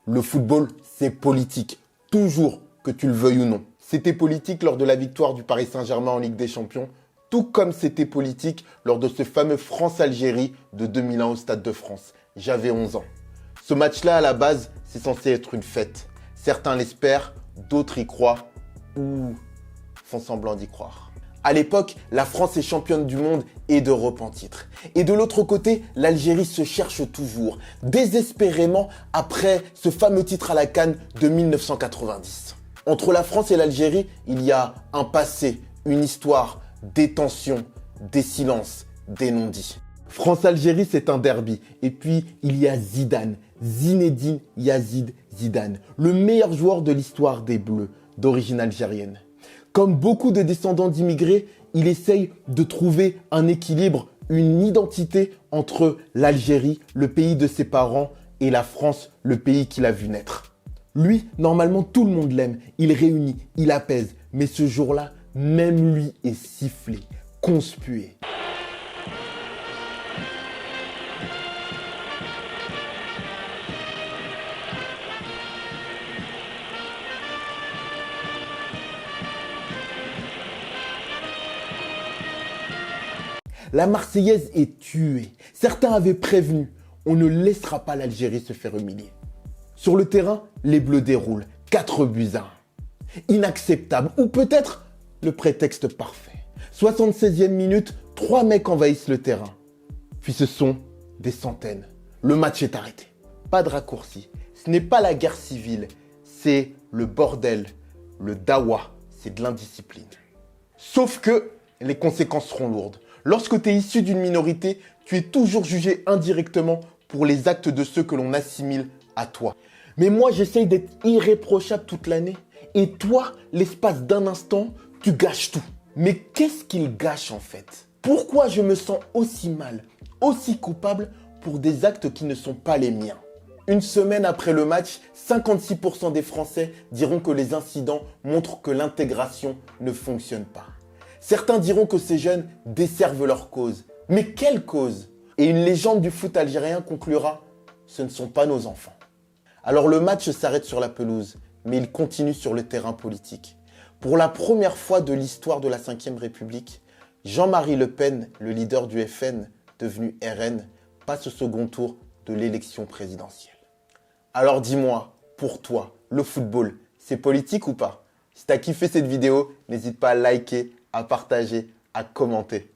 Le football, c'est politique. Toujours, que tu le veuilles ou non. C'était politique lors de la victoire du Paris Saint-Germain en Ligue des Champions, tout comme c'était politique lors de ce fameux France-Algérie de 2001 au Stade de France. J'avais 11 ans. Ce match-là, à la base, c'est censé être une fête. Certains l'espèrent, d'autres y croient ou font semblant d'y croire. À l'époque, la France est championne du monde et d'Europe en titre. Et de l'autre côté, l'Algérie se cherche toujours, désespérément, après ce fameux titre à la CAN de 1990. Entre la France et l'Algérie, il y a un passé, une histoire, des tensions, des silences, des non-dits. France-Algérie, c'est un derby. Et puis, il y a Zidane, Zinedine Yazid Zidane, le meilleur joueur de l'histoire des Bleus, d'origine algérienne. Comme beaucoup de descendants d'immigrés, il essaye de trouver un équilibre, une identité entre l'Algérie, le pays de ses parents, et la France, le pays qu'il a vu naître. Lui, normalement, tout le monde l'aime, il réunit, il apaise. Mais ce jour-là, même lui est sifflé, conspué. La Marseillaise est tuée. Certains avaient prévenu, on ne laissera pas l'Algérie se faire humilier. Sur le terrain, les Bleus déroulent 4-1. Inacceptable, ou peut-être le prétexte parfait. 76e minute, 3 mecs envahissent le terrain. Puis ce sont des centaines. Le match est arrêté. Pas de raccourci. Ce n'est pas la guerre civile, c'est le bordel, le dawa, c'est de l'indiscipline. Sauf que les conséquences seront lourdes. Lorsque tu es issu d'une minorité, tu es toujours jugé indirectement pour les actes de ceux que l'on assimile à toi. Mais moi, j'essaye d'être irréprochable toute l'année. Et toi, l'espace d'un instant, tu gâches tout. Mais qu'est-ce qu'il gâche en fait? Pourquoi je me sens aussi mal, aussi coupable pour des actes qui ne sont pas les miens? Une semaine après le match, 56% des Français diront que les incidents montrent que l'intégration ne fonctionne pas. Certains diront que ces jeunes desservent leur cause. Mais quelle cause? Et une légende du foot algérien conclura: ce ne sont pas nos enfants. Alors le match s'arrête sur la pelouse, mais il continue sur le terrain politique. Pour la première fois de l'histoire de la Ve République, Jean-Marie Le Pen, le leader du FN, devenu RN, passe au second tour de l'élection présidentielle. Alors dis-moi, pour toi, le football, c'est politique ou pas? Si t'as kiffé cette vidéo, n'hésite pas à liker, à partager, à commenter.